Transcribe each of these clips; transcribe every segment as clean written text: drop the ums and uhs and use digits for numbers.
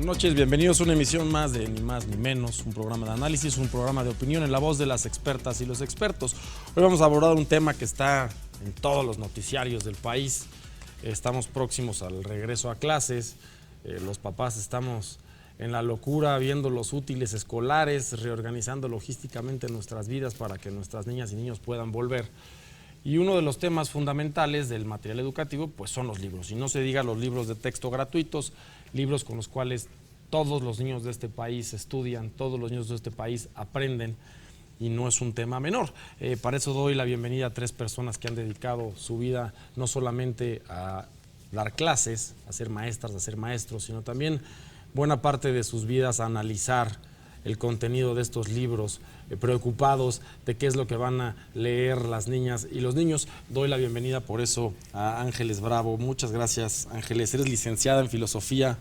Buenas noches, bienvenidos a una emisión más de Ni Más Ni Menos, un programa de análisis, un programa de opinión en la voz de las expertas y los expertos. Hoy vamos a abordar un tema que está en todos los noticiarios del país. Estamos próximos al regreso a clases, los papás estamos en la locura viendo los útiles escolares, reorganizando logísticamente nuestras vidas para que nuestras niñas y niños puedan volver. Y uno de los temas fundamentales del material educativo pues son los libros, y no se diga los libros de texto gratuitos, libros con los cuales todos los niños de este país estudian, todos los niños de este país aprenden, y no es un tema menor. Para eso doy la bienvenida a 3 personas que han dedicado su vida no solamente a dar clases, a ser maestras, a ser maestros, sino también buena parte de sus vidas a analizar el contenido de estos libros, preocupados de qué es lo que van a leer las niñas y los niños. Doy la bienvenida por eso a Ángeles Bravo. Muchas gracias, Ángeles. Eres licenciada en filosofía,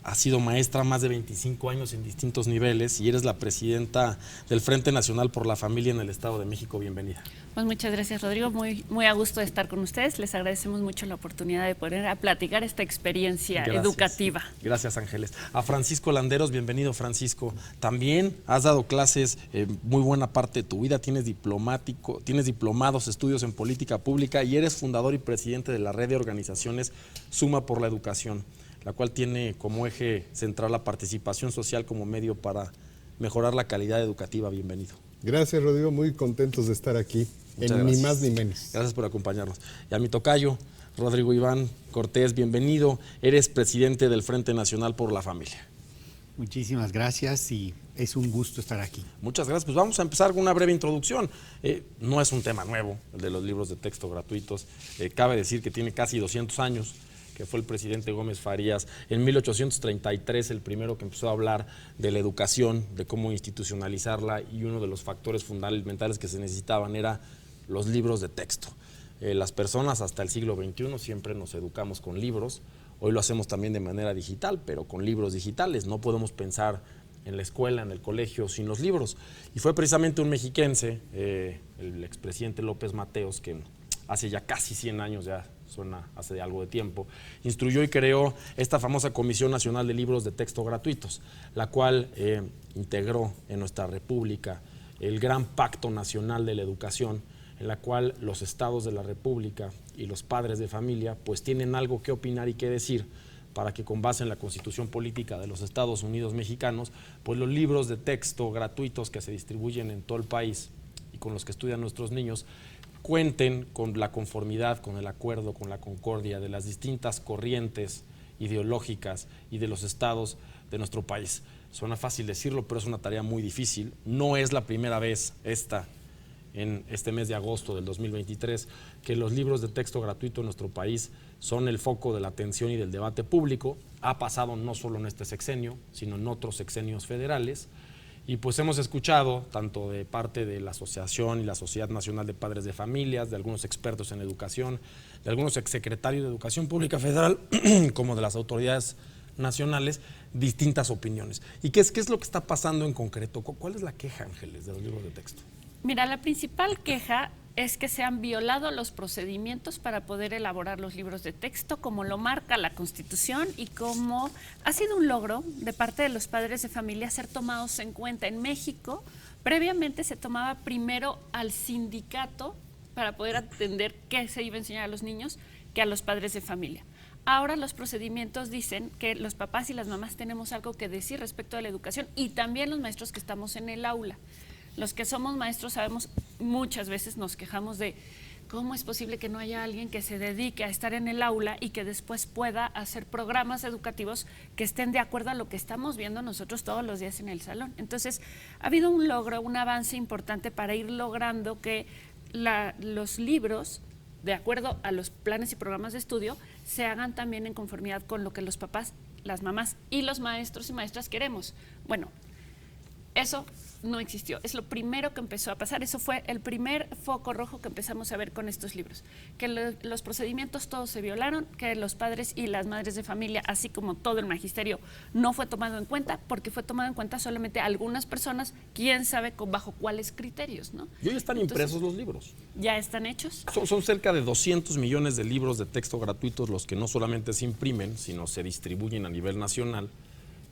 has sido maestra más de 25 años en distintos niveles y eres la presidenta del Frente Nacional por la Familia en el Estado de México. Bienvenida. Pues muchas gracias, Rodrigo. Muy a gusto de estar con ustedes. Les agradecemos mucho la oportunidad de poder platicar esta experiencia educativa. Gracias, Ángeles. A Francisco Landeros, bienvenido, Francisco. También has dado clases muy buena parte de tu vida, tienes diplomados, estudios en política pública y eres fundador y presidente de la red de organizaciones Suma por la Educación, la cual tiene como eje central la participación social como medio para mejorar la calidad educativa. Bienvenido. Gracias, Rodrigo, muy contentos de estar aquí. Ni Más Ni Menos. Gracias por acompañarnos. Y a mi tocayo, Rodrigo Iván Cortés, bienvenido. Eres presidente del Frente Nacional por la Familia. Muchísimas gracias y es un gusto estar aquí. Muchas gracias. Pues vamos a empezar con una breve introducción. No es un tema nuevo, el de los libros de texto gratuitos. Cabe decir que tiene casi 200 años, que fue el presidente Gómez Farías, en 1833, el primero que empezó a hablar de la educación, de cómo institucionalizarla, y uno de los factores fundamentales que se necesitaban era los libros de texto. Las personas hasta el siglo XXI siempre nos educamos con libros, hoy lo hacemos también de manera digital, pero con libros digitales. No podemos pensar en la escuela, en el colegio, sin los libros. Y fue precisamente un mexiquense, el expresidente López Mateos, que hace ya casi 100 años, ya suena hace algo de tiempo, instruyó y creó esta famosa Comisión Nacional de Libros de Texto Gratuitos, la cual integró en nuestra república el gran Pacto Nacional de la Educación, en la cual los estados de la república y los padres de familia pues tienen algo que opinar y que decir, para que con base en la Constitución Política de los Estados Unidos Mexicanos, pues los libros de texto gratuitos que se distribuyen en todo el país y con los que estudian nuestros niños cuenten con la conformidad, con el acuerdo, con la concordia de las distintas corrientes ideológicas y de los estados de nuestro país. Suena fácil decirlo, pero es una tarea muy difícil. No es la primera vez en este mes de agosto del 2023 que los libros de texto gratuito en nuestro país son el foco de la atención y del debate público. Ha pasado no solo en este sexenio, sino en otros sexenios federales. Y pues hemos escuchado, tanto de parte de la Asociación y la Sociedad Nacional de Padres de Familias, de algunos expertos en educación, de algunos exsecretarios de Educación Pública Federal, como de las autoridades nacionales, distintas opiniones. ¿Y qué es lo que está pasando en concreto? ¿Cuál es la queja, Ángeles, de los libros de texto? Mira, la principal queja es que se han violado los procedimientos para poder elaborar los libros de texto, como lo marca la Constitución y como ha sido un logro de parte de los padres de familia ser tomados en cuenta. En México, previamente se tomaba primero al sindicato para poder atender qué se iba a enseñar a los niños que a los padres de familia. Ahora los procedimientos dicen que los papás y las mamás tenemos algo que decir respecto a la educación y también los maestros que estamos en el aula. Los que somos maestros sabemos, muchas veces nos quejamos de cómo es posible que no haya alguien que se dedique a estar en el aula y que después pueda hacer programas educativos que estén de acuerdo a lo que estamos viendo nosotros todos los días en el salón. Entonces, ha habido un logro, un avance importante para ir logrando que los libros, de acuerdo a los planes y programas de estudio, se hagan también en conformidad con lo que los papás, las mamás y los maestros y maestras queremos. Bueno, eso no existió. Es lo primero que empezó a pasar. Eso fue el primer foco rojo que empezamos a ver con estos libros. Que los procedimientos todos se violaron, que los padres y las madres de familia, así como todo el magisterio, no fue tomado en cuenta, porque fue tomado en cuenta solamente algunas personas, quién sabe bajo cuáles criterios, ¿no? Y hoy están impresos los libros. ¿Ya están hechos? Son cerca de 200 millones de libros de texto gratuitos los que no solamente se imprimen, sino se distribuyen a nivel nacional,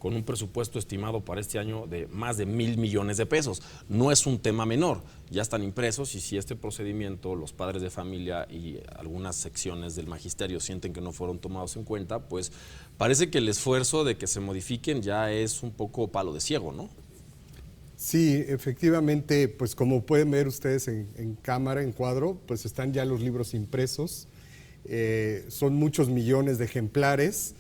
con un presupuesto estimado para este año de más de 1,000 millones de pesos. No es un tema menor, ya están impresos y si este procedimiento los padres de familia y algunas secciones del magisterio sienten que no fueron tomados en cuenta, pues parece que el esfuerzo de que se modifiquen ya es un poco palo de ciego, ¿no? Sí, efectivamente, pues como pueden ver ustedes en cámara, en cuadro, pues están ya los libros impresos, son muchos millones de ejemplares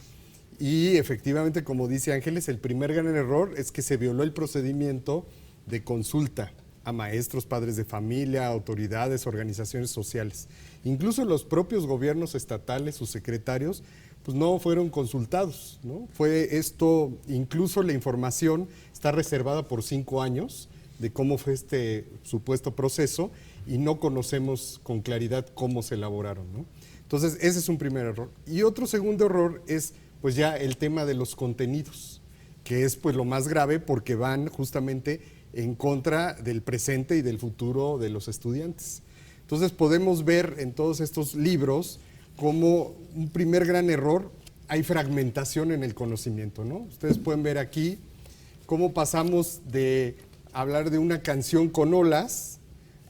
y efectivamente, como dice Ángeles, el primer gran error es que se violó el procedimiento de consulta a maestros, padres de familia, autoridades, organizaciones sociales. Incluso los propios gobiernos estatales, sus secretarios, pues no fueron consultados, ¿no? Fue esto, incluso la información está reservada por 5 años de cómo fue este supuesto proceso y no conocemos con claridad cómo se elaboraron, ¿no? Entonces, ese es un primer error. Y otro segundo error es pues ya el tema de los contenidos, que es pues lo más grave porque van justamente en contra del presente y del futuro de los estudiantes. Entonces, podemos ver en todos estos libros como un primer gran error, hay fragmentación en el conocimiento, ¿no? Ustedes pueden ver aquí cómo pasamos de hablar de una canción con olas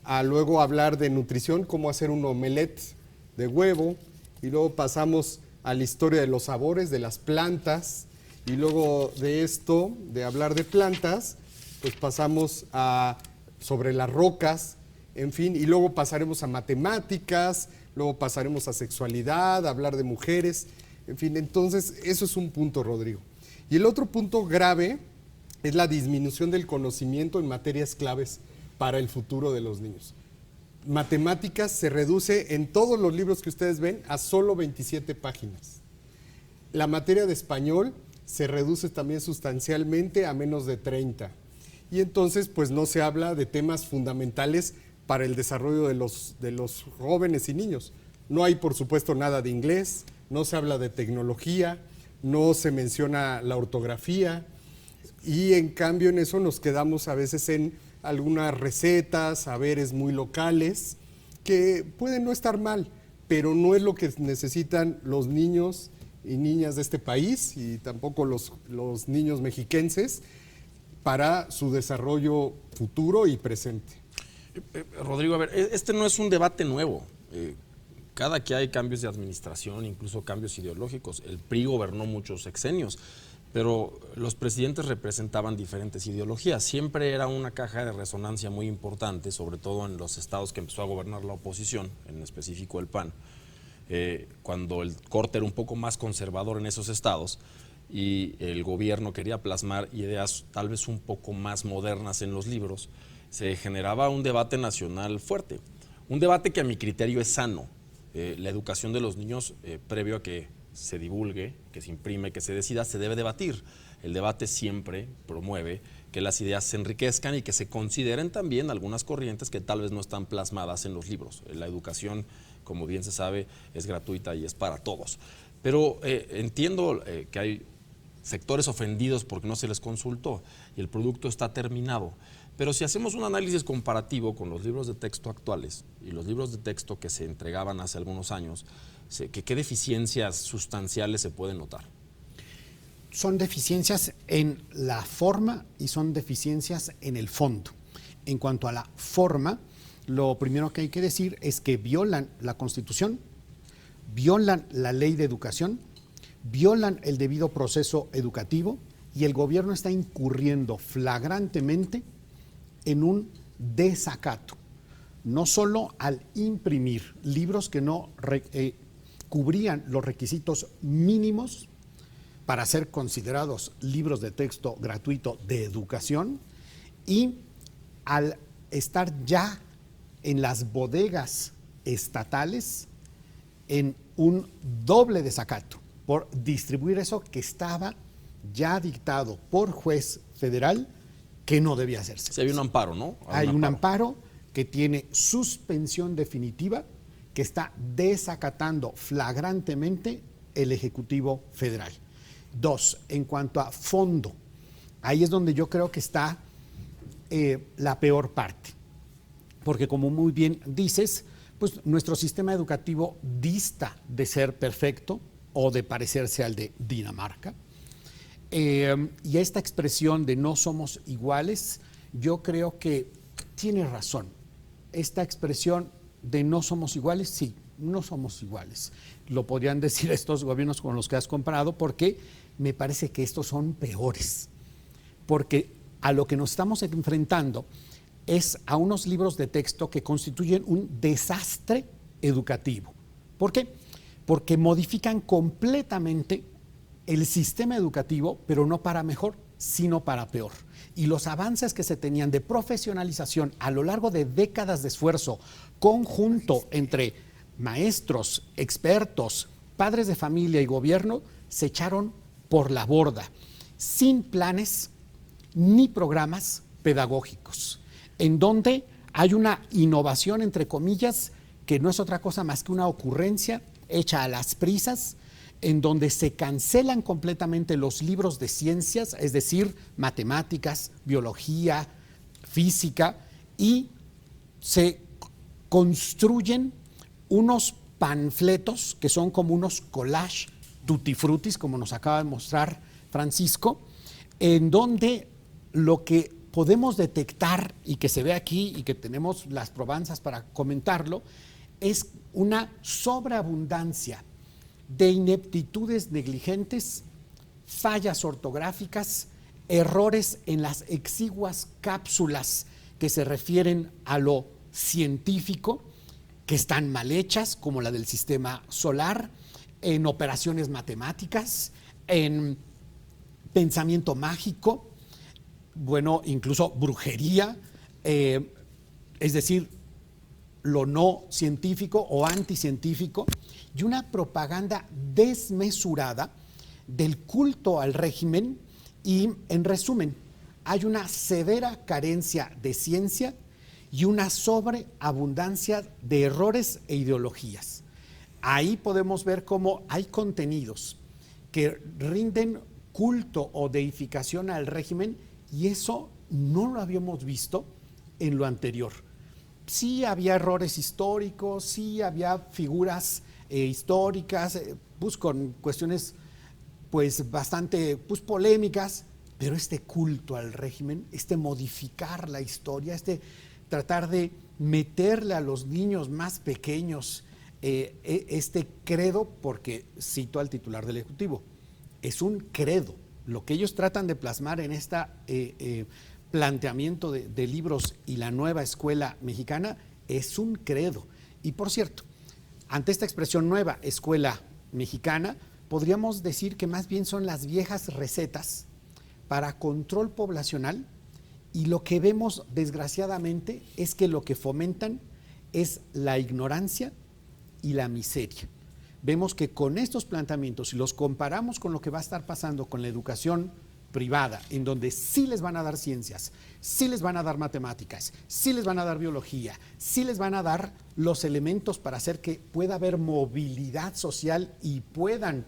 a luego hablar de nutrición, cómo hacer un omelette de huevo, y luego pasamos a la historia de los sabores de las plantas, y luego de esto, de hablar de plantas, pues pasamos a sobre las rocas, en fin, y luego pasaremos a matemáticas, luego pasaremos a sexualidad, a hablar de mujeres, en fin, entonces eso es un punto, Rodrigo. Y el otro punto grave es la disminución del conocimiento en materias claves para el futuro de los niños. Matemáticas se reduce en todos los libros que ustedes ven a solo 27 páginas. La materia de español se reduce también sustancialmente a menos de 30. Y entonces pues no se habla de temas fundamentales para el desarrollo de los jóvenes y niños. No hay, por supuesto, nada de inglés, no se habla de tecnología, no se menciona la ortografía, y en cambio en eso nos quedamos a veces en algunas recetas, saberes muy locales, que pueden no estar mal, pero no es lo que necesitan los niños y niñas de este país, y tampoco los niños mexiquenses, para su desarrollo futuro y presente. Rodrigo, a ver, este no es un debate nuevo. Cada que hay cambios de administración, incluso cambios ideológicos, el PRI gobernó muchos sexenios, pero los presidentes representaban diferentes ideologías. Siempre era una caja de resonancia muy importante, sobre todo en los estados que empezó a gobernar la oposición, en específico el PAN, cuando el corte era un poco más conservador en esos estados y el gobierno quería plasmar ideas tal vez un poco más modernas en los libros, se generaba un debate nacional fuerte, un debate que a mi criterio es sano. La educación de los niños, previo a que se divulgue, que se imprime, que se decida, se debe debatir. El debate siempre promueve que las ideas se enriquezcan y que se consideren también algunas corrientes que tal vez no están plasmadas en los libros. La educación, como bien se sabe, es gratuita y es para todos. Pero entiendo que hay sectores ofendidos porque no se les consultó y el producto está terminado. Pero si hacemos un análisis comparativo con los libros de texto actuales y los libros de texto que se entregaban hace algunos años, ¿qué deficiencias sustanciales se pueden notar? Son deficiencias en la forma y son deficiencias en el fondo. En cuanto a la forma, lo primero que hay que decir es que violan la Constitución, violan la Ley de Educación, violan el debido proceso educativo y el gobierno está incurriendo flagrantemente en un desacato, no solo al imprimir libros que no cubrían los requisitos mínimos para ser considerados libros de texto gratuito de educación, y al estar ya en las bodegas estatales en un doble desacato por distribuir eso que estaba ya dictado por juez federal que no debía hacerse. Sí, hay un amparo, ¿no? Hay un amparo que tiene suspensión definitiva, que está desacatando flagrantemente el Ejecutivo Federal. 2, en cuanto a fondo, ahí es donde yo creo que está la peor parte, porque como muy bien dices, pues nuestro sistema educativo dista de ser perfecto o de parecerse al de Dinamarca. Y esta expresión de no somos iguales, yo creo que tiene razón. Esta expresión de no somos iguales, sí, no somos iguales. Lo podrían decir estos gobiernos con los que has comparado, porque me parece que estos son peores. Porque a lo que nos estamos enfrentando es a unos libros de texto que constituyen un desastre educativo. ¿Por qué? Porque modifican completamente el sistema educativo, pero no para mejor, sino para peor. Y los avances que se tenían de profesionalización a lo largo de décadas de esfuerzo conjunto entre maestros, expertos, padres de familia y gobierno, se echaron por la borda, sin planes ni programas pedagógicos, en donde hay una innovación, entre comillas, que no es otra cosa más que una ocurrencia hecha a las prisas, en donde se cancelan completamente los libros de ciencias, es decir, matemáticas, biología, física, y se construyen unos panfletos que son como unos collage tutti frutis, como nos acaba de mostrar Francisco, en donde lo que podemos detectar y que se ve aquí y que tenemos las probanzas para comentarlo, es una sobreabundancia de ineptitudes negligentes, fallas ortográficas, errores en las exiguas cápsulas que se refieren a lo científico, que están mal hechas, como la del sistema solar, en operaciones matemáticas, en pensamiento mágico, bueno, incluso brujería, es decir, lo no científico o anticientífico, y una propaganda desmesurada del culto al régimen. Y en resumen, hay una severa carencia de ciencia y una sobreabundancia de errores e ideologías. Ahí podemos ver cómo hay contenidos que rinden culto o deificación al régimen, y eso no lo habíamos visto en lo anterior. Sí había errores históricos, sí había figuras históricas, pues con cuestiones pues bastante pues polémicas, pero este culto al régimen, este modificar la historia, este tratar de meterle a los niños más pequeños este credo, porque cito al titular del Ejecutivo, es un credo. Lo que ellos tratan de plasmar en este planteamiento de libros y la nueva escuela mexicana es un credo. Y por cierto, ante esta expresión nueva escuela mexicana, podríamos decir que más bien son las viejas recetas para control poblacional, y lo que vemos desgraciadamente es que lo que fomentan es la ignorancia y la miseria. Vemos que con estos planteamientos, si los comparamos con lo que va a estar pasando con la educación privada, en donde sí les van a dar ciencias, sí les van a dar matemáticas, sí les van a dar biología, sí les van a dar los elementos para hacer que pueda haber movilidad social y puedan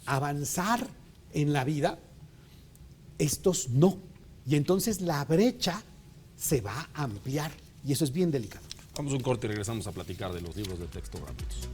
avanzar en la vida, estos no. Y entonces la brecha se va a ampliar, y eso es bien delicado. Vamos a un corte y regresamos a platicar de los libros de texto gratuitos.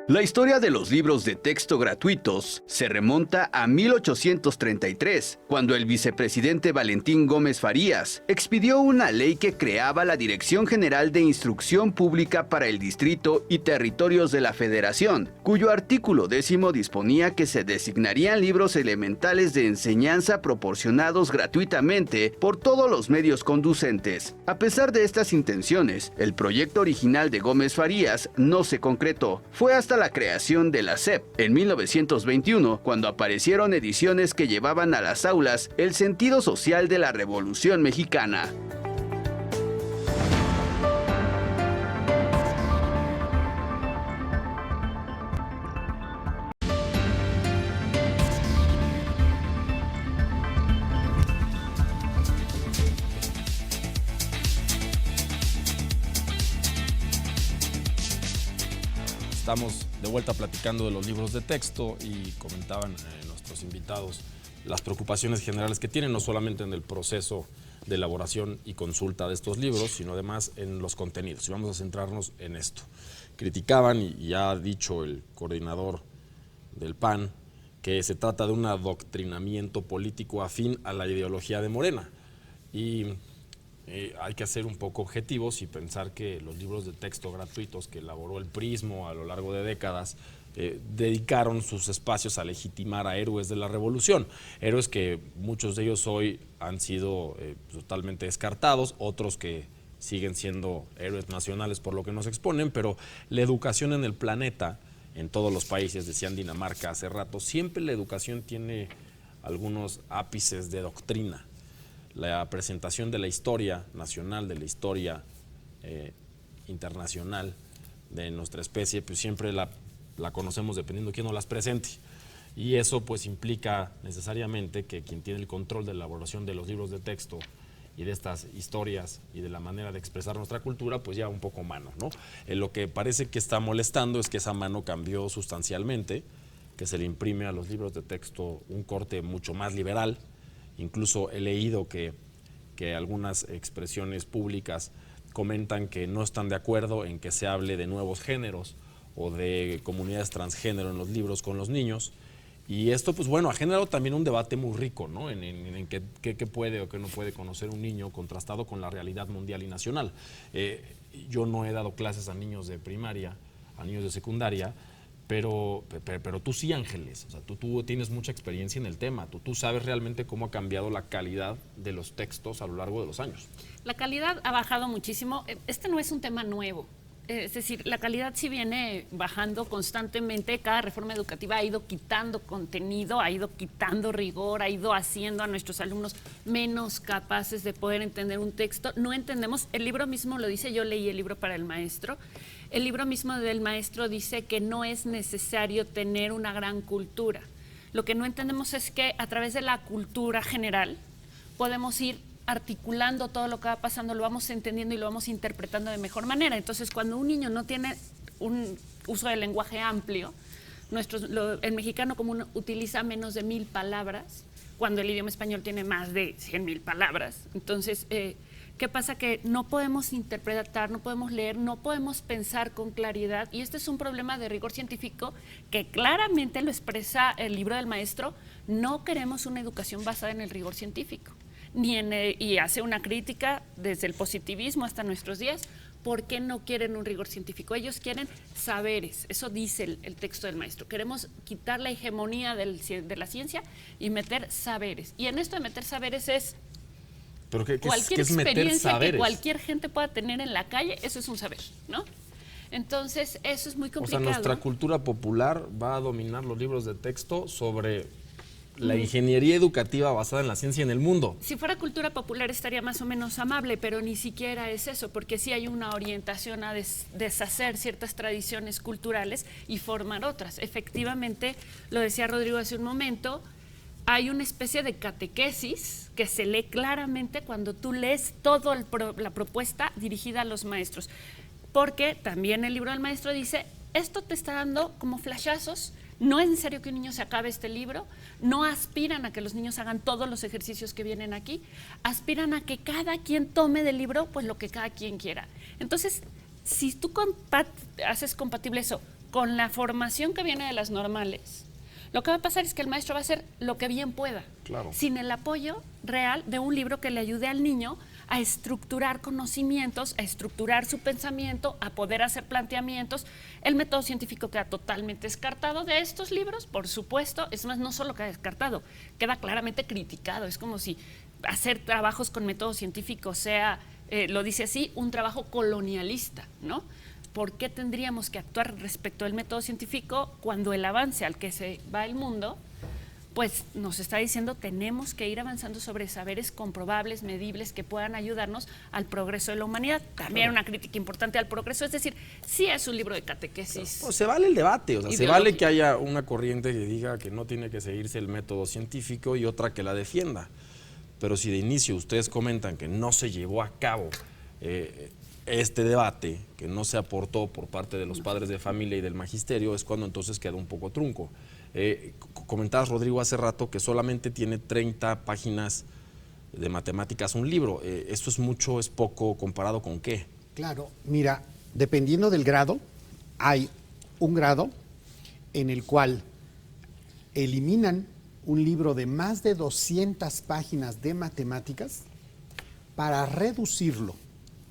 La historia de los libros de texto gratuitos se remonta a 1833, cuando el vicepresidente Valentín Gómez Farías expidió una ley que creaba la Dirección General de Instrucción Pública para el Distrito y Territorios de la Federación, cuyo artículo 10 disponía que se designarían libros elementales de enseñanza proporcionados gratuitamente por todos los medios conducentes. A pesar de estas intenciones, el proyecto original de Gómez Farías no se concretó. Fue hasta la creación de la SEP en 1921 cuando aparecieron ediciones que llevaban a las aulas el sentido social de la Revolución Mexicana. Estamos de vuelta platicando de los libros de texto y comentaban nuestros invitados las preocupaciones generales que tienen, no solamente en el proceso de elaboración y consulta de estos libros, sino además en los contenidos. Y vamos a centrarnos en esto. Criticaban, y ya ha dicho el coordinador del PAN, que se trata de un adoctrinamiento político afín a la ideología de Morena. Y hay que ser un poco objetivos y pensar que los libros de texto gratuitos que elaboró el PRIsmo a lo largo de décadas dedicaron sus espacios a legitimar a héroes de la revolución, héroes que muchos de ellos hoy han sido totalmente descartados, otros que siguen siendo héroes nacionales por lo que nos exponen, pero la educación en el planeta, en todos los países, decían Dinamarca hace rato, siempre la educación tiene algunos ápices de doctrina. La presentación de la historia nacional, de la historia internacional de nuestra especie, pues siempre la conocemos dependiendo de quién nos las presente. Y eso pues implica necesariamente que quien tiene el control de la elaboración de los libros de texto y de estas historias y de la manera de expresar nuestra cultura, pues ya un poco mano, ¿no? Lo que parece que está molestando es que esa mano cambió sustancialmente, que se le imprime a los libros de texto un corte mucho más liberal. Incluso he leído que algunas expresiones públicas comentan que no están de acuerdo en que se hable de nuevos géneros o de comunidades transgénero en los libros con los niños. Y esto, pues bueno, ha generado también un debate muy rico, ¿no? En qué puede o qué no puede conocer un niño contrastado con la realidad mundial y nacional. Yo no he dado clases a niños de primaria, a niños de secundaria, pero tú sí, Ángeles, o sea, tú tienes mucha experiencia en el tema, tú sabes realmente cómo ha cambiado la calidad de los textos a lo largo de los años. La calidad ha bajado muchísimo. Este no es un tema nuevo. Es decir, la calidad sí viene bajando constantemente. Cada reforma educativa ha ido quitando contenido, ha ido quitando rigor, ha ido haciendo a nuestros alumnos menos capaces de poder entender un texto. No entendemos, el libro mismo lo dice, yo leí el libro para el maestro. El libro mismo del maestro dice que no es necesario tener una gran cultura. Lo que no entendemos es que a través de la cultura general podemos ir articulando todo lo que va pasando, lo vamos entendiendo y lo vamos interpretando de mejor manera. Entonces, cuando un niño no tiene un uso del lenguaje amplio, el mexicano común utiliza menos de 1000 palabras, cuando el idioma español tiene más de 100,000 palabras. Entonces, ¿qué pasa? Que no podemos interpretar, no podemos leer, no podemos pensar con claridad, y este es un problema de rigor científico que claramente lo expresa el libro del maestro. No queremos una educación basada en el rigor científico. Y hace una crítica desde el positivismo hasta nuestros días. ¿Por qué no quieren un rigor científico? Ellos quieren saberes, eso dice el texto del maestro. Queremos quitar la hegemonía de la ciencia y meter saberes. Y en esto de meter saberes es ¿Pero qué cualquier es meter experiencia saberes? que cualquier gente pueda tener en la calle, eso es un saber, ¿no? Entonces, eso es muy complicado. O sea, nuestra cultura popular va a dominar los libros de texto sobre la ingeniería educativa basada en la ciencia en el mundo. Si fuera cultura popular estaría más o menos amable, pero ni siquiera es eso, porque sí hay una orientación a deshacer ciertas tradiciones culturales y formar otras. Efectivamente, lo decía Rodrigo hace un momento, hay una especie de catequesis que se lee claramente cuando tú lees toda la propuesta dirigida a los maestros. Porque también el libro del maestro dice, esto te está dando como flashazos. No es necesario que un niño se acabe este libro, no aspiran a que los niños hagan todos los ejercicios que vienen aquí, aspiran a que cada quien tome del libro pues lo que cada quien quiera. Entonces, si tú haces compatible eso con la formación que viene de las normales, lo que va a pasar es que el maestro va a hacer lo que bien pueda, Claro. sin el apoyo real de un libro que le ayude al niño a estructurar conocimientos, a estructurar su pensamiento, a poder hacer planteamientos. El método científico queda totalmente descartado de estos libros, por supuesto. Es más, no solo queda descartado, queda claramente criticado. Es como si hacer trabajos con método científico sea, lo dice así, un trabajo colonialista, ¿no? ¿Por qué tendríamos que actuar respecto al método científico cuando el avance al que se va el mundo pues nos está diciendo tenemos que ir avanzando sobre saberes comprobables, medibles, que puedan ayudarnos al progreso de la humanidad? También una crítica importante al progreso, es decir, sí es un libro de catequesis. Pues se vale el debate, o sea, se vale que haya una corriente que diga que no tiene que seguirse el método científico y otra que la defienda. Pero si de inicio ustedes comentan que no se llevó a cabo este debate que no se aportó por parte de los padres de familia y del magisterio es cuando entonces queda un poco trunco. Comentabas, Rodrigo, hace rato que solamente tiene 30 páginas de matemáticas un libro. ¿Esto es mucho, es poco, comparado con qué? Claro, mira, dependiendo del grado, hay un grado en el cual eliminan un libro de más de 200 páginas de matemáticas para reducirlo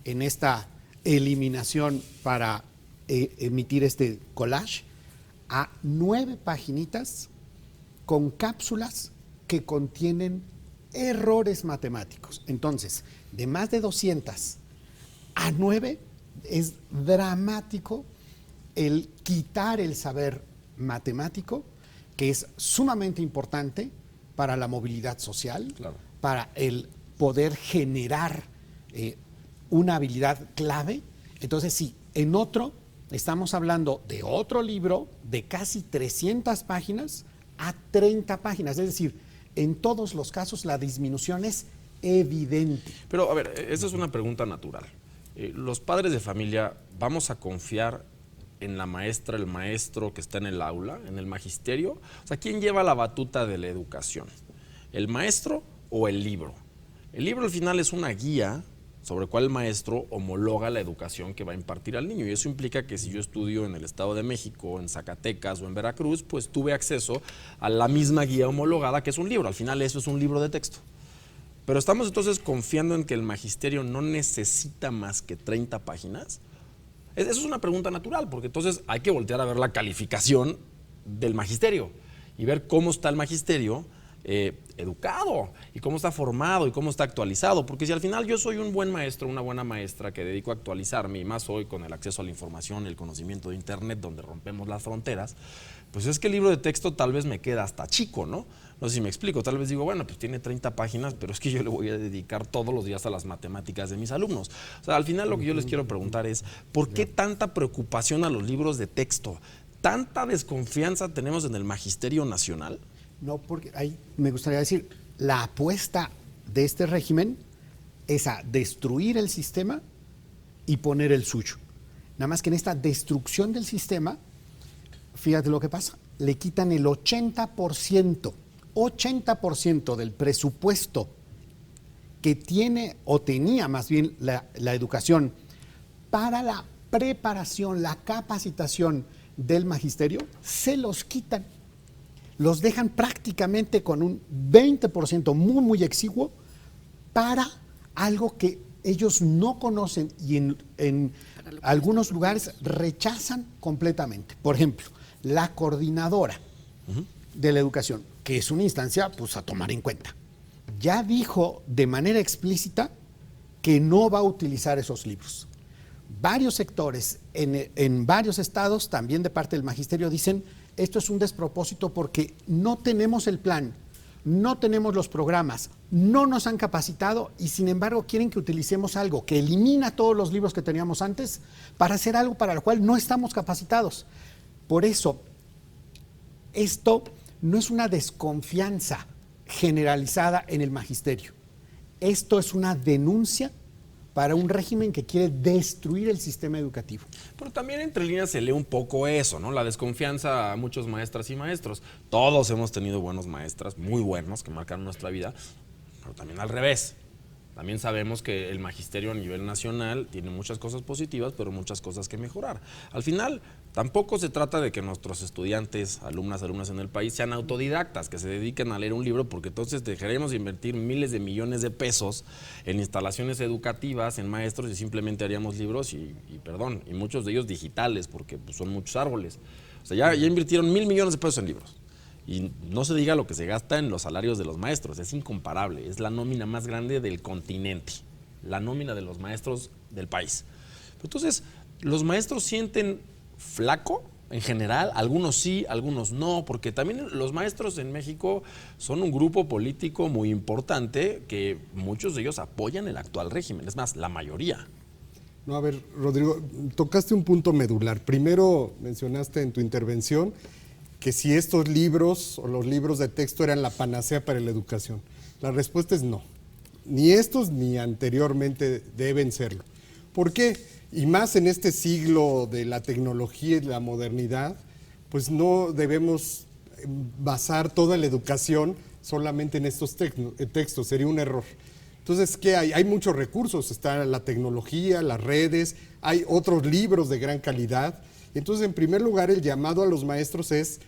en esta eliminación para emitir este collage a 9 paginitas con cápsulas que contienen errores matemáticos. Entonces, de más de 200 a 9 es dramático el quitar el saber matemático, que es sumamente importante para la movilidad social, Claro. para el poder generar una habilidad clave. Entonces, sí, en otro, estamos hablando de otro libro de casi 300 páginas a 30 páginas. Es decir, en todos los casos la disminución es evidente. Pero, a ver, esa es una pregunta natural. Los padres de familia, ¿vamos a confiar en la maestra, el maestro que está en el aula, en el magisterio? O sea, ¿quién lleva la batuta de la educación? ¿El maestro o el libro? El libro al final es una guía sobre cuál el maestro homologa la educación que va a impartir al niño. Y eso implica que si yo estudio en el Estado de México, en Zacatecas o en Veracruz, pues tuve acceso a la misma guía homologada que es un libro. Al final eso es un libro de texto. Pero estamos entonces confiando en que el magisterio no necesita más que 30 páginas. Eso es una pregunta natural, porque entonces hay que voltear a ver la calificación del magisterio y ver cómo está el magisterio educado y cómo está formado y cómo está actualizado, porque si al final yo soy un buen maestro, una buena maestra que dedico a actualizarme, y más hoy con el acceso a la información, el conocimiento de internet, donde rompemos las fronteras, pues es que el libro de texto tal vez me queda hasta chico, ¿no? No sé si me explico, tal vez digo, bueno, pues tiene 30 páginas, pero es que yo le voy a dedicar todos los días a las matemáticas de mis alumnos. O sea, al final lo que yo les quiero preguntar es, ¿por qué tanta preocupación a los libros de texto? ¿Tanta desconfianza tenemos en el magisterio nacional? No, porque ahí me gustaría decir, la apuesta de este régimen es a destruir el sistema y poner el suyo. Nada más que en esta destrucción del sistema, fíjate lo que pasa, le quitan el 80% del presupuesto que tiene o tenía más bien la educación para la preparación, la capacitación del magisterio, se los quitan. Los dejan prácticamente con un 20% muy, muy exiguo para algo que ellos no conocen y en algunos lugares rechazan completamente. Por ejemplo, la coordinadora de la educación, que es una instancia pues, a tomar en cuenta, ya dijo de manera explícita que no va a utilizar esos libros. Varios sectores en varios estados, también de parte del magisterio, dicen esto es un despropósito porque no tenemos el plan, no tenemos los programas, no nos han capacitado y sin embargo quieren que utilicemos algo que elimina todos los libros que teníamos antes para hacer algo para lo cual no estamos capacitados. Por eso, esto no es una desconfianza generalizada en el magisterio. Esto es una denuncia para un régimen que quiere destruir el sistema educativo. Pero también entre líneas se lee un poco eso, ¿no? La desconfianza a muchos maestras y maestros. Todos hemos tenido buenos maestras, muy buenos, que marcan nuestra vida, pero también al revés. También sabemos que el magisterio a nivel nacional tiene muchas cosas positivas, pero muchas cosas que mejorar. Al final, tampoco se trata de que nuestros estudiantes, alumnas en el país sean autodidactas, que se dediquen a leer un libro, porque entonces dejaremos de invertir miles de millones de pesos en instalaciones educativas, en maestros, y simplemente haríamos libros y muchos de ellos digitales, porque pues, son muchos árboles. O sea, ya invirtieron 1,000 millones de pesos en libros. Y no se diga lo que se gasta en los salarios de los maestros, es incomparable, es la nómina más grande del continente, la nómina de los maestros del país. Entonces, los maestros sienten flaco en general, algunos sí, algunos no, porque también los maestros en México son un grupo político muy importante que muchos de ellos apoyan el actual régimen, es más, la mayoría. No, a ver, Rodrigo, tocaste un punto medular. Primero mencionaste en tu intervención que si estos libros o los libros de texto eran la panacea para la educación. La respuesta es no. Ni estos ni anteriormente deben serlo. ¿Por qué? Y más en este siglo de la tecnología y la modernidad, pues no debemos basar toda la educación solamente en estos textos, sería un error. Entonces, ¿qué hay? Hay muchos recursos, está la tecnología, las redes, hay otros libros de gran calidad. Entonces, en primer lugar, el llamado a los maestros es,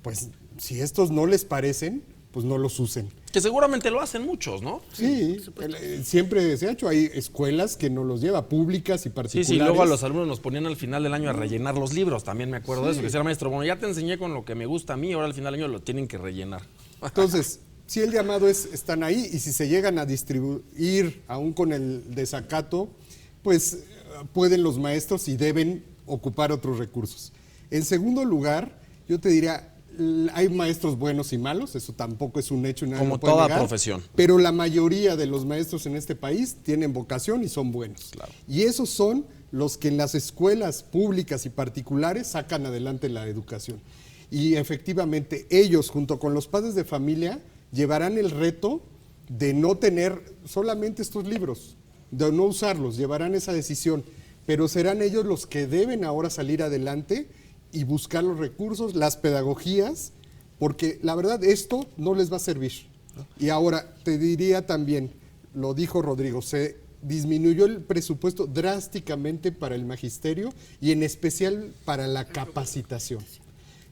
pues, si estos no les parecen, pues no los usen. Que seguramente lo hacen muchos, ¿no? Sí, siempre se ha hecho. Hay escuelas que no los lleva, públicas y particulares. Sí, luego a los alumnos nos ponían al final del año a rellenar los libros, también me acuerdo de eso, que decía maestro, bueno, ya te enseñé con lo que me gusta a mí, ahora al final del año lo tienen que rellenar. Entonces, si el llamado es, están ahí, y si se llegan a distribuir aún con el desacato, pues pueden los maestros y deben ocupar otros recursos. En segundo lugar, yo te diría, hay maestros buenos y malos, eso tampoco es un hecho. Como toda profesión. Pero la mayoría de los maestros en este país tienen vocación y son buenos. Claro. Y esos son los que en las escuelas públicas y particulares sacan adelante la educación. Y efectivamente ellos, junto con los padres de familia, llevarán el reto de no tener solamente estos libros, de no usarlos, llevarán esa decisión, pero serán ellos los que deben ahora salir adelante y buscar los recursos, las pedagogías, porque la verdad esto no les va a servir. Y ahora te diría también, lo dijo Rodrigo, se disminuyó el presupuesto drásticamente para el magisterio y en especial para la capacitación.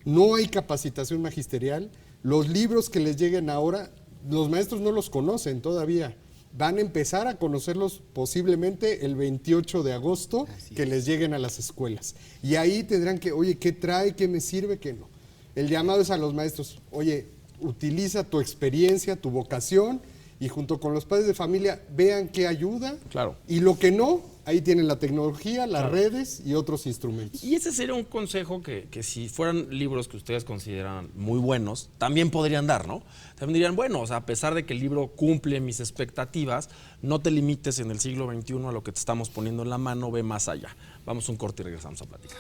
No hay capacitación magisterial, los libros que les lleguen ahora, los maestros no los conocen todavía. Van a empezar a conocerlos posiblemente el 28 de agosto, que les lleguen a las escuelas. Y ahí tendrán que, oye, ¿qué trae? ¿Qué me sirve? ¿Qué no? El llamado es a los maestros, oye, utiliza tu experiencia, tu vocación, y junto con los padres de familia vean qué ayuda. Claro. Y lo que no, ahí tienen la tecnología, las redes y otros instrumentos. Y ese sería un consejo que si fueran libros que ustedes consideran muy buenos, también podrían dar, ¿no? También dirían, bueno, o sea, a pesar de que el libro cumple mis expectativas, no te limites en el siglo XXI a lo que te estamos poniendo en la mano, ve más allá. Vamos a un corte y regresamos a platicar.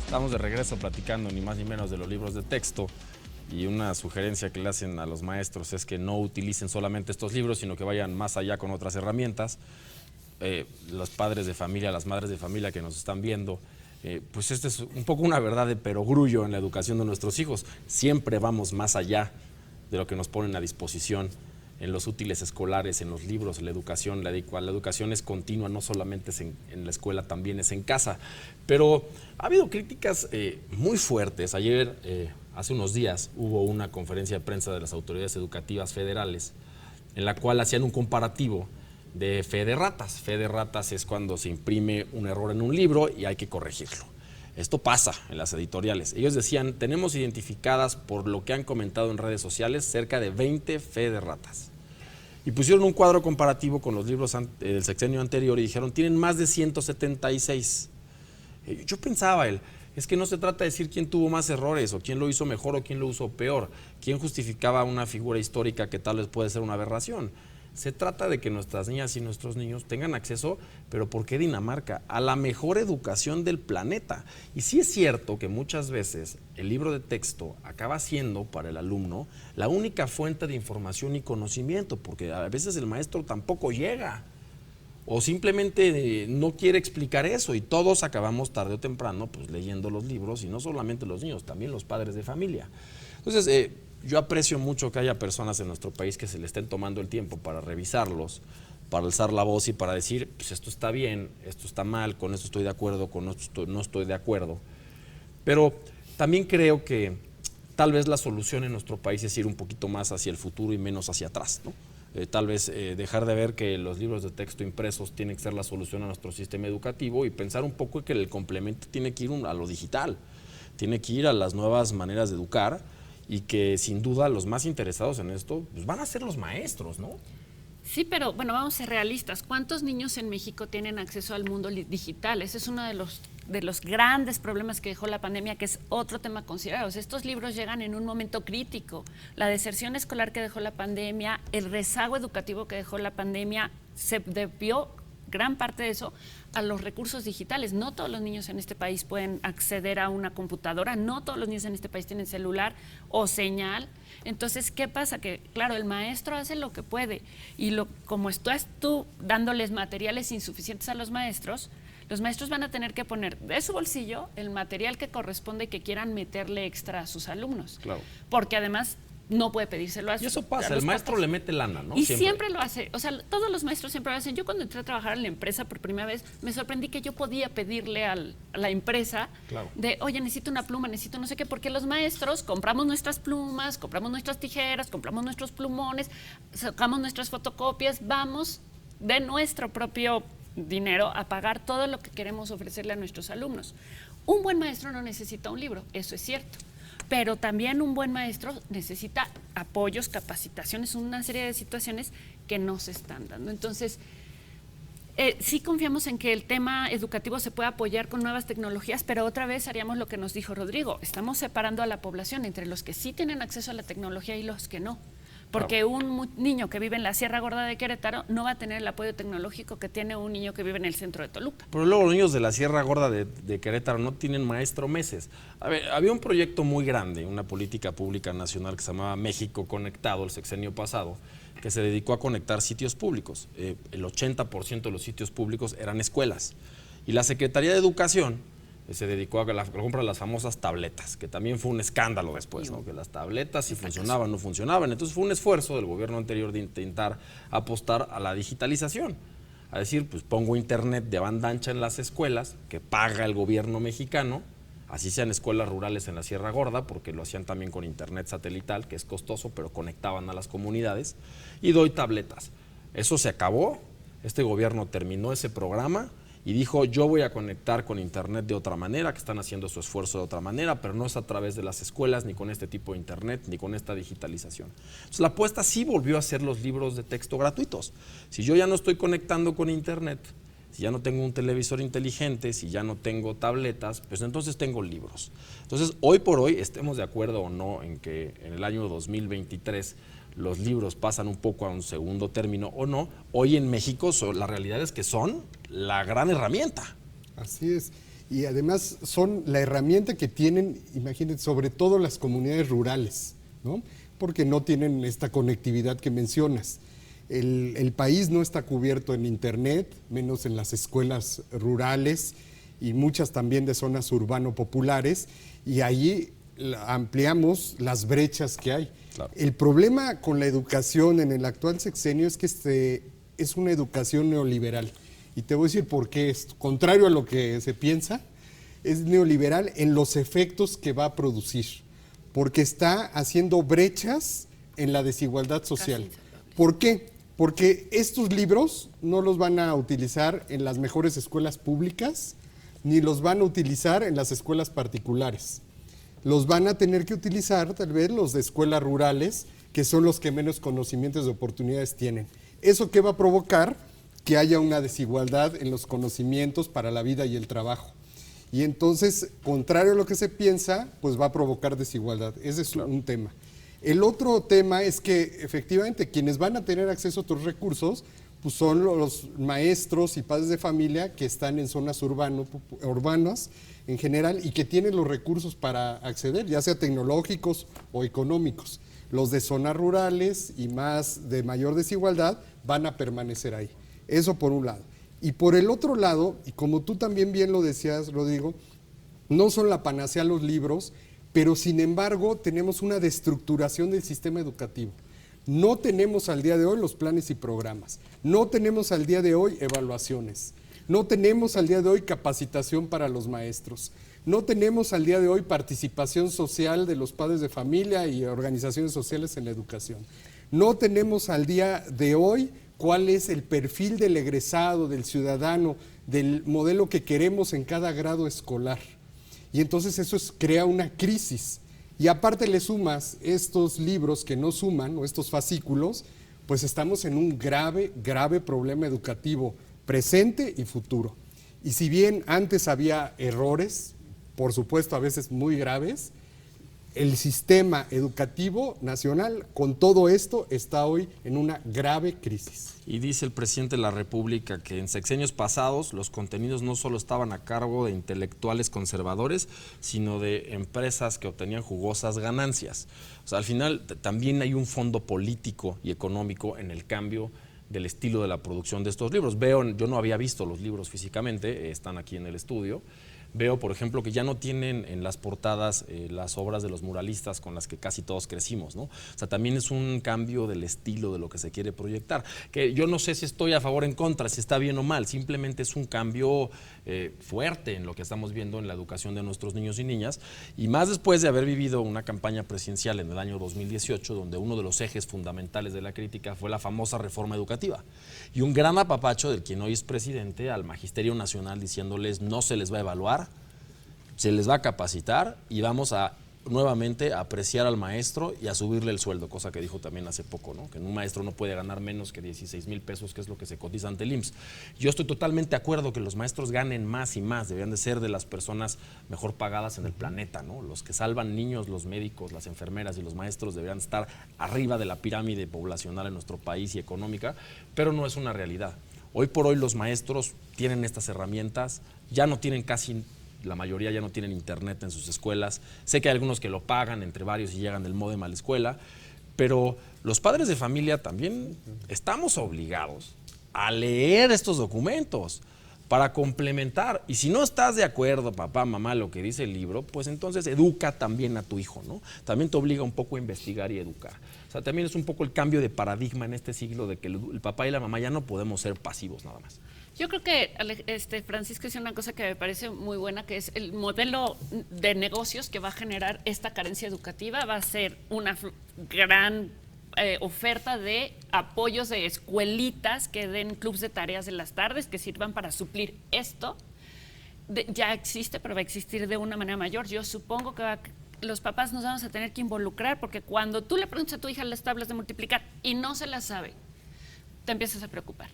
Estamos de regreso platicando ni más ni menos de los libros de texto, y una sugerencia que le hacen a los maestros es que no utilicen solamente estos libros, sino que vayan más allá con otras herramientas. Los padres de familia, las madres de familia que nos están viendo, pues este es un poco una verdad de perogrullo en la educación de nuestros hijos. Siempre vamos más allá de lo que nos ponen a disposición en los útiles escolares, en los libros, en la educación. La educación es continua, no solamente es en la escuela, también es en casa. Pero ha habido críticas muy fuertes. Ayer, hace unos días, hubo una conferencia de prensa de las autoridades educativas federales en la cual hacían un comparativo de fe de ratas. Fe de ratas es cuando se imprime un error en un libro y hay que corregirlo. Esto pasa en las editoriales. Ellos decían, tenemos identificadas, por lo que han comentado en redes sociales, cerca de 20 fe de ratas. Y pusieron un cuadro comparativo con los libros del sexenio anterior y dijeron, tienen más de 176. Yo pensaba, es que no se trata de decir quién tuvo más errores, o quién lo hizo mejor, o quién lo hizo peor, quién justificaba una figura histórica que tal vez puede ser una aberración. Se trata de que nuestras niñas y nuestros niños tengan acceso, pero ¿por qué Dinamarca?, a la mejor educación del planeta. Y sí es cierto que muchas veces el libro de texto acaba siendo para el alumno la única fuente de información y conocimiento, porque a veces el maestro tampoco llega o simplemente no quiere explicar eso, y todos acabamos tarde o temprano pues leyendo los libros, y no solamente los niños, también los padres de familia. Entonces, yo aprecio mucho que haya personas en nuestro país que se le estén tomando el tiempo para revisarlos, para alzar la voz y para decir, pues esto está bien, esto está mal, con esto estoy de acuerdo, con esto no estoy de acuerdo. Pero también creo que tal vez la solución en nuestro país es ir un poquito más hacia el futuro y menos hacia atrás, ¿no? Tal vez dejar de ver que los libros de texto impresos tienen que ser la solución a nuestro sistema educativo, y pensar un poco que el complemento tiene que ir a lo digital, tiene que ir a las nuevas maneras de educar, y que sin duda los más interesados en esto pues van a ser los maestros, ¿no? Sí, pero bueno, vamos a ser realistas. ¿Cuántos niños en México tienen acceso al mundo digital? Ese es uno de los los grandes problemas que dejó la pandemia, que es otro tema considerado. O sea, estos libros llegan en un momento crítico. La deserción escolar que dejó la pandemia, el rezago educativo que dejó la pandemia, se debió gran parte de eso a los recursos digitales. No todos los niños en este país pueden acceder a una computadora, no todos los niños en este país tienen celular o señal. Entonces, ¿qué pasa? Que, claro, el maestro hace lo que puede y como estás tú dándoles materiales insuficientes a los maestros van a tener que poner de su bolsillo el material que corresponde y que quieran meterle extra a sus alumnos. Claro. Porque además no puede pedírselo a Y eso pasa, el maestro le mete lana, ¿no? Y siempre lo hace, o sea, todos los maestros siempre lo hacen. Yo cuando entré a trabajar en la empresa por primera vez, me sorprendí que yo podía pedirle a la empresa de, oye, necesito una pluma, necesito no sé qué, porque los maestros compramos nuestras plumas, compramos nuestras tijeras, compramos nuestros plumones, sacamos nuestras fotocopias, vamos de nuestro propio dinero a pagar todo lo que queremos ofrecerle a nuestros alumnos. Un buen maestro no necesita un libro, eso es cierto. Pero también un buen maestro necesita apoyos, capacitaciones, una serie de situaciones que no se están dando. Entonces, sí confiamos en que el tema educativo se pueda apoyar con nuevas tecnologías, pero otra vez haríamos lo que nos dijo Rodrigo, estamos separando a la población entre los que sí tienen acceso a la tecnología y los que no. Porque un niño que vive en la Sierra Gorda de Querétaro no va a tener el apoyo tecnológico que tiene un niño que vive en el centro de Toluca. Pero luego los niños de la Sierra Gorda de Querétaro no tienen maestro meses. A ver, había un proyecto muy grande, una política pública nacional que se llamaba México Conectado el sexenio pasado, que se dedicó a conectar sitios públicos. El 80% de los sitios públicos eran escuelas. Y la Secretaría de Educación se dedicó a la compra de las famosas tabletas, que también fue un escándalo después, ¿no? Que las tabletas si funcionaban o no funcionaban. Entonces fue un esfuerzo del gobierno anterior de intentar apostar a la digitalización. A decir, pues pongo internet de banda ancha en las escuelas, que paga el gobierno mexicano, así sean escuelas rurales en la Sierra Gorda, porque lo hacían también con internet satelital, que es costoso, pero conectaban a las comunidades, y doy tabletas. Eso se acabó, este gobierno terminó ese programa, y dijo, yo voy a conectar con internet de otra manera, que están haciendo su esfuerzo de otra manera, pero no es a través de las escuelas, ni con este tipo de internet, ni con esta digitalización. Entonces la apuesta sí volvió a ser los libros de texto gratuitos. Si yo ya no estoy conectando con internet, si ya no tengo un televisor inteligente, si ya no tengo tabletas, pues entonces tengo libros. Entonces, hoy por hoy, estemos de acuerdo o no en que en el año 2023 los libros pasan un poco a un segundo término o no, hoy en México la realidad es que son la gran herramienta. Así es. Y además son la herramienta que tienen, imagínense, sobre todo las comunidades rurales, ¿no? Porque no tienen esta conectividad que mencionas. El país no está cubierto en internet, menos en las escuelas rurales y muchas también de zonas urbano-populares, y ahí ampliamos las brechas que hay. Claro. El problema con la educación en el actual sexenio es que es una educación neoliberal. Y te voy a decir por qué es contrario a lo que se piensa, es neoliberal en los efectos que va a producir, porque está haciendo brechas en la desigualdad social. ¿Por qué? Porque estos libros no los van a utilizar en las mejores escuelas públicas, ni los van a utilizar en las escuelas particulares. Los van a tener que utilizar tal vez los de escuelas rurales, que son los que menos conocimientos y oportunidades tienen. ¿Eso qué va a provocar? Que haya una desigualdad en los conocimientos para la vida y el trabajo. Y entonces, contrario a lo que se piensa, pues va a provocar desigualdad. Ese es un tema. El otro tema es que efectivamente quienes van a tener acceso a otros recursos pues son los maestros y padres de familia que están en zonas urbanas en general y que tienen los recursos para acceder, ya sea tecnológicos o económicos. Los de zonas rurales y más de mayor desigualdad van a permanecer ahí. Eso por un lado. Y por el otro lado, y como tú también bien lo decías, Rodrigo, no son la panacea los libros, pero sin embargo tenemos una destructuración del sistema educativo. No tenemos al día de hoy los planes y programas, no tenemos al día de hoy evaluaciones, no tenemos al día de hoy capacitación para los maestros, no tenemos al día de hoy participación social de los padres de familia y organizaciones sociales en la educación. No tenemos al día de hoy cuál es el perfil del egresado, del ciudadano, del modelo que queremos en cada grado escolar. Y entonces eso crea una crisis. Y aparte le sumas estos libros que no suman, o estos fascículos, pues estamos en un grave, grave problema educativo presente y futuro. Y si bien antes había errores, por supuesto a veces muy graves, el sistema educativo nacional con todo esto está hoy en una grave crisis. Y dice el presidente de la República que en sexenios pasados los contenidos no solo estaban a cargo de intelectuales conservadores, sino de empresas que obtenían jugosas ganancias. O sea, al final también hay un fondo político y económico en el cambio del estilo de la producción de estos libros. Yo no había visto los libros físicamente, están aquí en el estudio. Veo, por ejemplo, que ya no tienen en las portadas las obras de los muralistas con las que casi todos crecimos, ¿no? O sea, también es un cambio del estilo de lo que se quiere proyectar. Que yo no sé si estoy a favor o en contra, si está bien o mal, simplemente es un cambio fuerte en lo que estamos viendo en la educación de nuestros niños y niñas, y más después de haber vivido una campaña presidencial en el año 2018, donde uno de los ejes fundamentales de la crítica fue la famosa reforma educativa. Y un gran apapacho del quien hoy es presidente al Magisterio Nacional diciéndoles no se les va a evaluar, se les va a capacitar y vamos a nuevamente a apreciar al maestro y a subirle el sueldo, cosa que dijo también hace poco, ¿no? Que un maestro no puede ganar menos que 16,000 pesos, que es lo que se cotiza ante el IMSS. Yo estoy totalmente de acuerdo que los maestros ganen más y más, deberían de ser de las personas mejor pagadas en el planeta, ¿no? Los que salvan niños, los médicos, las enfermeras y los maestros deberían estar arriba de la pirámide poblacional en nuestro país y económica, pero no es una realidad. Hoy por hoy los maestros tienen estas herramientas, ya no tienen casi... La mayoría ya no tienen internet en sus escuelas. Sé que hay algunos que lo pagan entre varios y llegan del módem a la escuela, pero los padres de familia también estamos obligados a leer estos documentos para complementar. Y si no estás de acuerdo, papá, mamá, lo que dice el libro, pues entonces educa también a tu hijo, ¿no? También te obliga un poco a investigar y educar. O sea, también es un poco el cambio de paradigma en este siglo de que el papá y la mamá ya no podemos ser pasivos nada más. Yo creo que Francisco dice una cosa que me parece muy buena, que es el modelo de negocios que va a generar esta carencia educativa. Va a ser una gran oferta de apoyos de escuelitas que den clubs de tareas de las tardes que sirvan para suplir esto. Ya existe, pero va a existir de una manera mayor. Yo supongo que los papás nos vamos a tener que involucrar, porque cuando tú le preguntas a tu hija las tablas de multiplicar y no se las sabe, te empiezas a preocupar.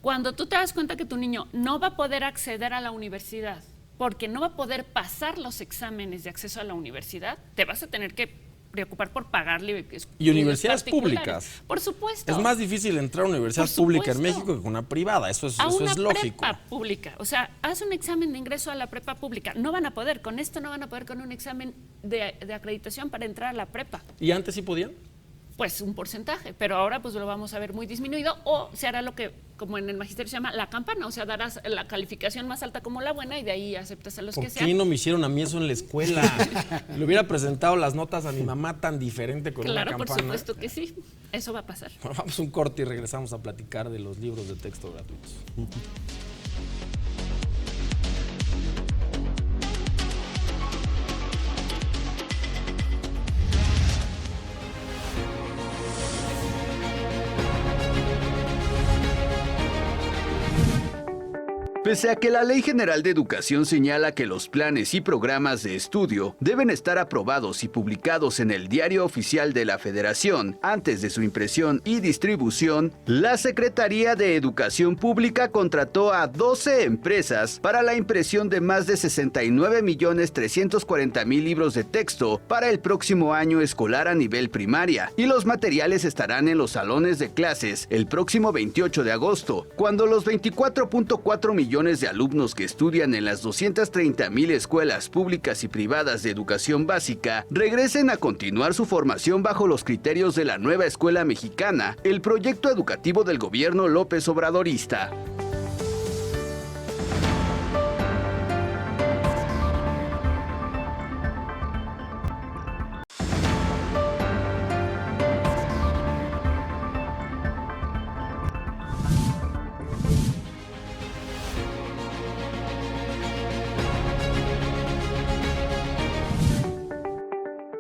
Cuando tú te das cuenta que tu niño no va a poder acceder a la universidad porque no va a poder pasar los exámenes de acceso a la universidad, te vas a tener que preocupar por pagarle. Y universidades públicas. Por supuesto. Es más difícil entrar a una universidad pública en México que con una privada, eso es lógico. Prepa pública, o sea, haz un examen de ingreso a la prepa pública. No van a poder, con esto no van a poder con un examen de acreditación para entrar a la prepa. ¿Y antes sí podían? Pues un porcentaje, pero ahora pues lo vamos a ver muy disminuido, o se hará lo que, como en el magisterio se llama, la campana, o sea, darás la calificación más alta como la buena y de ahí aceptas a los que sean. ¿Por qué no me hicieron a mí eso en la escuela? Le hubiera presentado las notas a mi mamá tan diferente con una campana. Claro, por supuesto que sí, eso va a pasar. Bueno, vamos a un corte y regresamos a platicar de los libros de texto gratuitos. Pese a que la Ley General de Educación señala que los planes y programas de estudio deben estar aprobados y publicados en el Diario Oficial de la Federación antes de su impresión y distribución, la Secretaría de Educación Pública contrató a 12 empresas para la impresión de más de 69.340.000 libros de texto para el próximo año escolar a nivel primaria, y los materiales estarán en los salones de clases el próximo 28 de agosto, cuando los 24.4 millones de alumnos que estudian en las 230.000 escuelas públicas y privadas de educación básica regresen a continuar su formación bajo los criterios de la nueva escuela mexicana, el proyecto educativo del gobierno López Obradorista.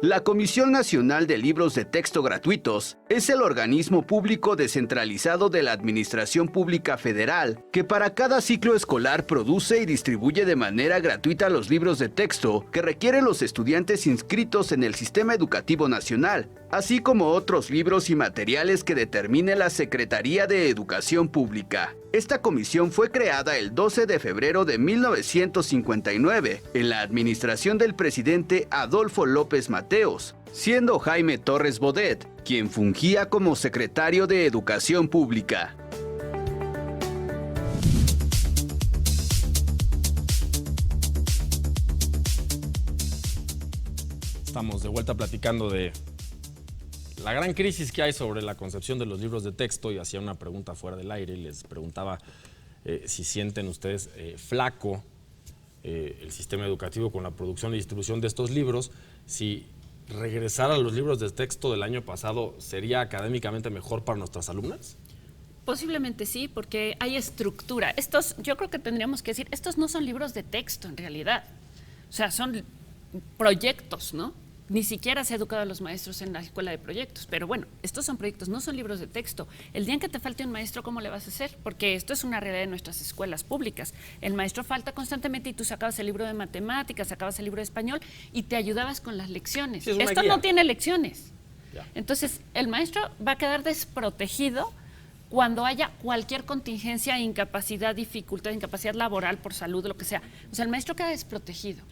La Comisión Nacional de Libros de Texto Gratuitos es el organismo público descentralizado de la Administración Pública Federal que para cada ciclo escolar produce y distribuye de manera gratuita los libros de texto que requieren los estudiantes inscritos en el Sistema Educativo Nacional, así como otros libros y materiales que determine la Secretaría de Educación Pública. Esta comisión fue creada el 12 de febrero de 1959 en la administración del presidente Adolfo López Mateos, siendo Jaime Torres Bodet quien fungía como secretario de Educación Pública. Estamos de vuelta platicando de la gran crisis que hay sobre la concepción de los libros de texto, y hacía una pregunta fuera del aire y les preguntaba si sienten ustedes flaco el sistema educativo con la producción y distribución de estos libros, si regresar a los libros de texto del año pasado sería académicamente mejor para nuestras alumnas. Posiblemente sí, porque hay estructura. Yo creo que tendríamos que decir, estos no son libros de texto en realidad. O sea, son proyectos, ¿no? Ni siquiera se ha educado a los maestros en la escuela de proyectos, pero bueno, estos son proyectos, no son libros de texto. El día en que te falte un maestro, ¿cómo le vas a hacer? Porque esto es una realidad de nuestras escuelas públicas. El maestro falta constantemente y tú sacabas el libro de matemáticas, sacabas el libro de español y te ayudabas con las lecciones. Sí, esto guía. No tiene lecciones. Ya. Entonces, el maestro va a quedar desprotegido cuando haya cualquier contingencia, incapacidad, dificultad, incapacidad laboral por salud, lo que sea. O sea, el maestro queda desprotegido.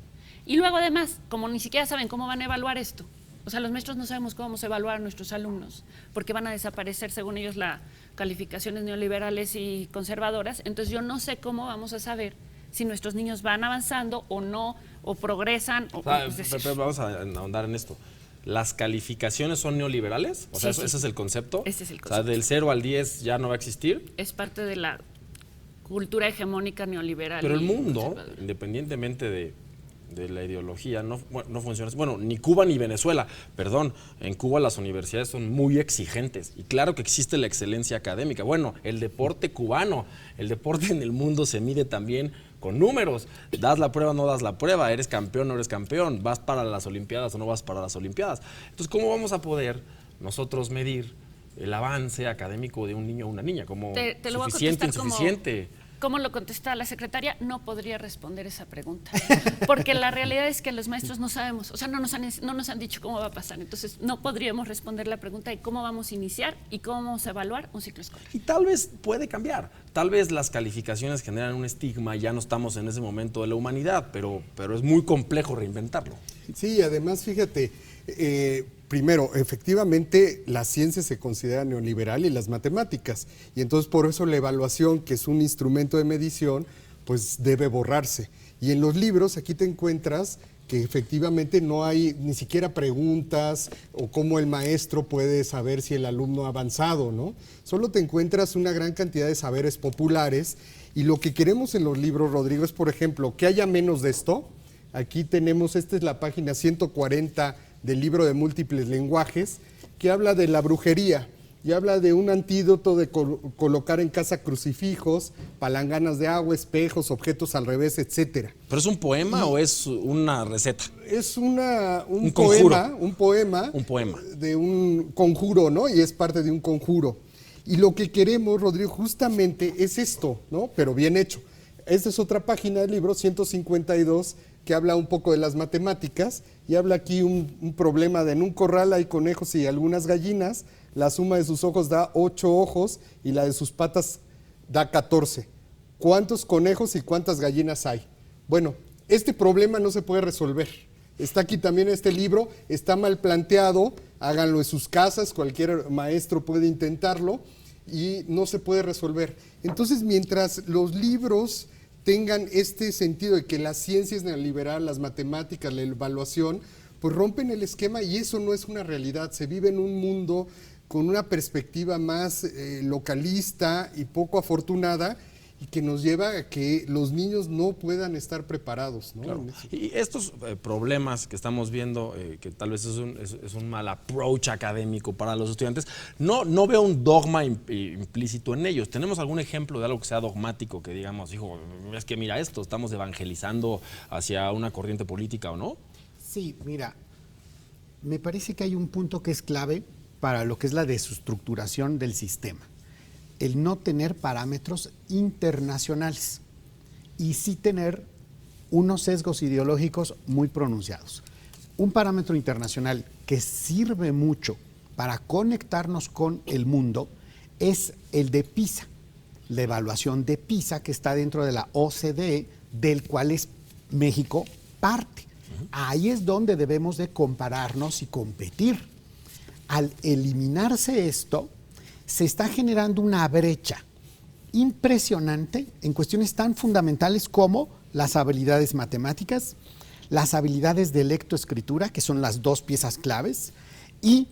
Y luego además, como ni siquiera saben cómo van a evaluar esto, o sea, los maestros no sabemos cómo vamos a evaluar a nuestros alumnos, porque van a desaparecer, según ellos, las calificaciones neoliberales y conservadoras. Entonces yo no sé cómo vamos a saber si nuestros niños van avanzando o no, o progresan. Pero vamos a ahondar en esto. ¿Las calificaciones son neoliberales? O sea, Sí. ¿ese es el concepto? Ese es el O sea, concepto. del 0 al 10 ya no va a existir. Es parte de la cultura hegemónica neoliberal. Pero el y mundo, conservadora. independientemente de la ideología, no funciona así. Bueno, ni Cuba ni Venezuela. Perdón, en Cuba las universidades son muy exigentes. Y claro que existe la excelencia académica. Bueno, el deporte cubano, el deporte en el mundo se mide también con números. Das la prueba o no das la prueba, eres campeón o no eres campeón, vas para las Olimpiadas o no vas para las Olimpiadas. Entonces, ¿cómo vamos a poder nosotros medir el avance académico de un niño o una niña? ¿Como Te lo voy a suficiente, contestar insuficiente? ¿Cómo lo contesta la secretaria? No podría responder esa pregunta, porque la realidad es que los maestros no sabemos, o sea, no nos han dicho cómo va a pasar, entonces no podríamos responder la pregunta de cómo vamos a iniciar y cómo vamos a evaluar un ciclo escolar. Y tal vez puede cambiar, tal vez las calificaciones generan un estigma y ya no estamos en ese momento de la humanidad, pero es muy complejo reinventarlo. Sí, además, fíjate, primero, efectivamente, la ciencia se considera neoliberal y las matemáticas, y entonces por eso la evaluación, que es un instrumento de medición, pues debe borrarse. Y en los libros aquí te encuentras que efectivamente no hay ni siquiera preguntas o cómo el maestro puede saber si el alumno ha avanzado, ¿no? Solo te encuentras una gran cantidad de saberes populares, y lo que queremos en los libros, Rodrigo, es, por ejemplo, que haya menos de esto. Aquí tenemos, esta es la página 140 del libro de múltiples lenguajes, que habla de la brujería y habla de un antídoto de colocar en casa crucifijos, palanganas de agua, espejos, objetos al revés, etcétera. ¿Pero es un poema o es una receta? Es un conjuro. poema de un conjuro, ¿no? Y es parte de un conjuro. Y lo que queremos, Rodrigo, justamente es esto, ¿no? Pero bien hecho. Esta es otra página del libro, 152, que habla un poco de las matemáticas, y habla aquí un problema de en un corral hay conejos y algunas gallinas, la suma de sus ojos da 8 ojos y la de sus patas da 14. ¿Cuántos conejos y cuántas gallinas hay? Bueno, este problema no se puede resolver. Está aquí también este libro, está mal planteado, háganlo en sus casas, cualquier maestro puede intentarlo, y no se puede resolver. Entonces, mientras los libros tengan este sentido de que la ciencia es neoliberal, las matemáticas, la evaluación, pues rompen el esquema, y eso no es una realidad. Se vive en un mundo con una perspectiva más localista y poco afortunada, y que nos lleva a que los niños no puedan estar preparados, ¿no? Claro. Y estos problemas que estamos viendo, que tal vez es un mal approach académico para los estudiantes, no veo un dogma implícito en ellos. ¿Tenemos algún ejemplo de algo que sea dogmático, que digamos, hijo, es que mira esto, estamos evangelizando hacia una corriente política o no? Sí, mira, me parece que hay un punto que es clave para lo que es la desestructuración del sistema. El no tener parámetros internacionales y sí tener unos sesgos ideológicos muy pronunciados. Un parámetro internacional que sirve mucho para conectarnos con el mundo es el de PISA. la evaluación de PISA, que está dentro de la OCDE, del cual es México parte. Ahí es donde debemos de compararnos y competir. Al eliminarse esto, se está generando una brecha impresionante en cuestiones tan fundamentales como las habilidades matemáticas, las habilidades de lectoescritura, que son las dos piezas claves, y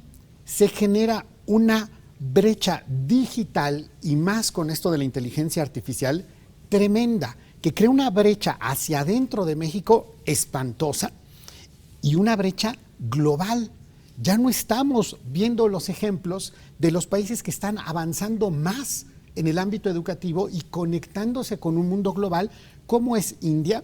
se genera una brecha digital, y más con esto de la inteligencia artificial, tremenda, que crea una brecha hacia adentro de México espantosa y una brecha global. Ya no estamos viendo los ejemplos de los países que están avanzando más en el ámbito educativo y conectándose con un mundo global, como es India,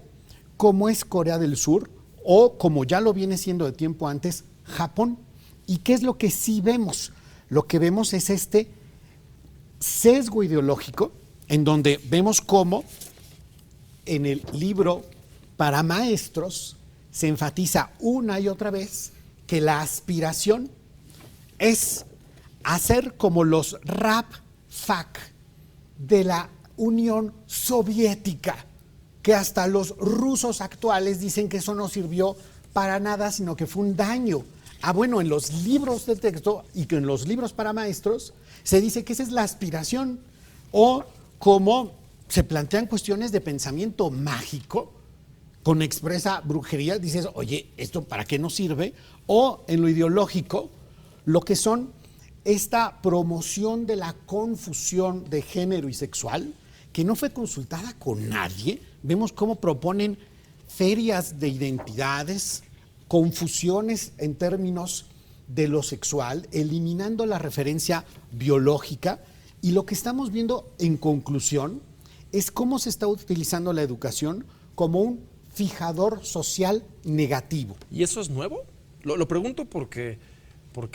como es Corea del Sur, o como ya lo viene siendo de tiempo antes, Japón. ¿Y qué es lo que sí vemos? Lo que vemos es este sesgo ideológico, en donde vemos cómo en el libro para maestros se enfatiza una y otra vez que la aspiración es hacer como los rab-fac de la Unión Soviética, que hasta los rusos actuales dicen que eso no sirvió para nada, sino que fue un daño. Bueno, en los libros de texto y que en los libros para maestros se dice que esa es la aspiración, o como se plantean cuestiones de pensamiento mágico con expresa brujería, dices, oye, ¿esto para qué nos sirve? O en lo ideológico, lo que son esta promoción de la confusión de género y sexual, que no fue consultada con nadie. Vemos cómo proponen ferias de identidades, confusiones en términos de lo sexual, eliminando la referencia biológica, y lo que estamos viendo en conclusión es cómo se está utilizando la educación como un fijador social negativo. ¿Y eso es nuevo? Lo pregunto porque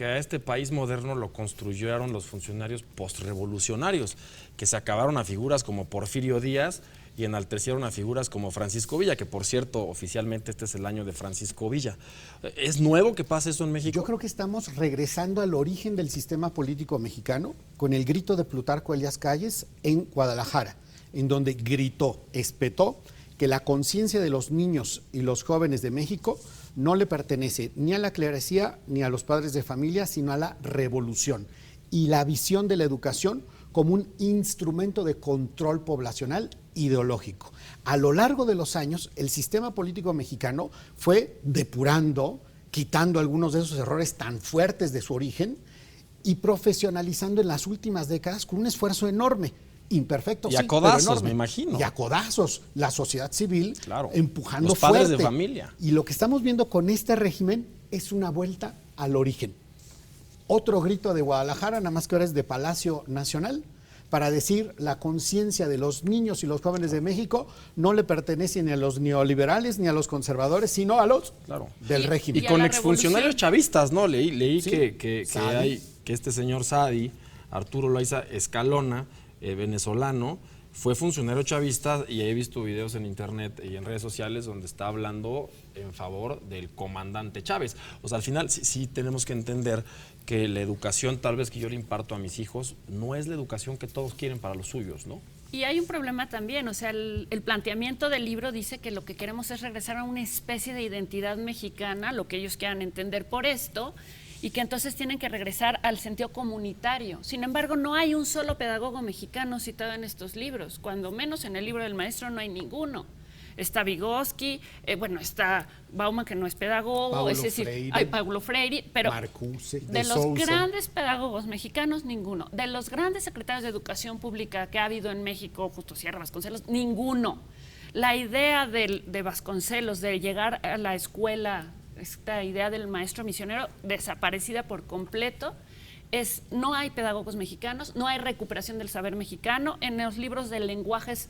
a este país moderno lo construyeron los funcionarios postrevolucionarios, que se acabaron a figuras como Porfirio Díaz y enaltecieron a figuras como Francisco Villa, que por cierto, oficialmente este es el año de Francisco Villa. ¿Es nuevo que pase eso en México? Yo creo que estamos regresando al origen del sistema político mexicano con el grito de Plutarco Elías Calles en Guadalajara, en donde gritó, espetó, que la conciencia de los niños y los jóvenes de México no le pertenece ni a la clerecía ni a los padres de familia, sino a la revolución, y la visión de la educación como un instrumento de control poblacional ideológico. A lo largo de los años, el sistema político mexicano fue depurando, quitando algunos de esos errores tan fuertes de su origen y profesionalizando en las últimas décadas con un esfuerzo enorme. Imperfecto, y a sí, codazos, pero enorme. me imagino. Y a codazos, la sociedad civil, claro, empujando los padres fuerte. de familia. Y lo que estamos viendo con este régimen es una vuelta al origen. Otro grito de Guadalajara, nada más que ahora es de Palacio Nacional, para decir la conciencia de los niños y los jóvenes de México no le pertenece ni a los neoliberales ni a los conservadores, sino a los del régimen. Y con exfuncionarios chavistas, ¿no? Leí Sí, que este señor Saadi, Arturo Loaiza Escalona, venezolano, fue funcionario chavista, y he visto videos en internet y en redes sociales donde está hablando en favor del comandante Chávez. O sea, al final sí tenemos que entender que la educación tal vez que yo le imparto a mis hijos no es la educación que todos quieren para los suyos, ¿no? Y hay un problema también, o sea, el planteamiento del libro dice que lo que queremos es regresar a una especie de identidad mexicana, lo que ellos quieran entender por esto, y que entonces tienen que regresar al sentido comunitario. Sin embargo, no hay un solo pedagogo mexicano citado en estos libros, cuando menos en el libro del maestro no hay ninguno. Está Vygotsky, está Bauman, que no es pedagogo, Paulo es decir, Freire, hay Paulo Freire, pero Marcuse, de los Sousa. grandes pedagogos mexicanos, ninguno. De los grandes secretarios de educación pública que ha habido en México, Justo Sierra Vasconcelos, ninguno. La idea de Vasconcelos de llegar a la escuela, esta idea del maestro misionero, desaparecida por completo. No hay pedagogos mexicanos, no hay recuperación del saber mexicano. En los libros de lenguajes,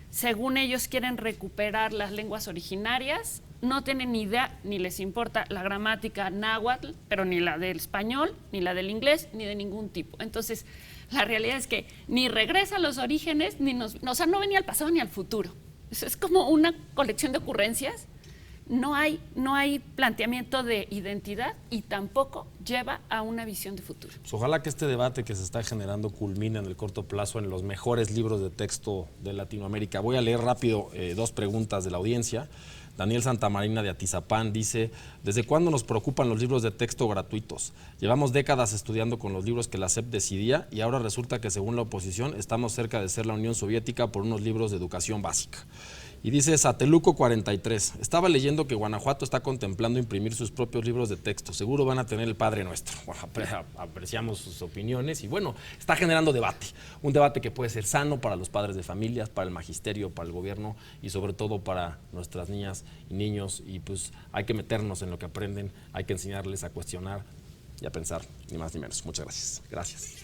según ellos quieren recuperar las lenguas originarias, no tienen ni idea, ni les importa la gramática náhuatl, pero ni la del español, ni la del inglés, ni de ningún tipo. Entonces, la realidad es que ni regresa a los orígenes, no venía al pasado ni al futuro. Es como una colección de ocurrencias no hay planteamiento de identidad y tampoco lleva a una visión de futuro. Pues ojalá que este debate que se está generando culmine en el corto plazo en los mejores libros de texto de Latinoamérica. Voy a leer rápido 2 preguntas de la audiencia. Daniel Santamarina de Atizapán dice: ¿desde cuándo nos preocupan los libros de texto gratuitos? Llevamos décadas estudiando con los libros que la SEP decidía y ahora resulta que según la oposición estamos cerca de ser la Unión Soviética por unos libros de educación básica. Y dice Sateluco 43, estaba leyendo que Guanajuato está contemplando imprimir sus propios libros de texto, seguro van a tener el Padre Nuestro. Bueno, apreciamos sus opiniones y bueno, está generando debate, un debate que puede ser sano para los padres de familias, para el magisterio, para el gobierno y sobre todo para nuestras niñas y niños, y pues hay que meternos en lo que aprenden, hay que enseñarles a cuestionar y a pensar, ni más ni menos. Muchas gracias. Gracias.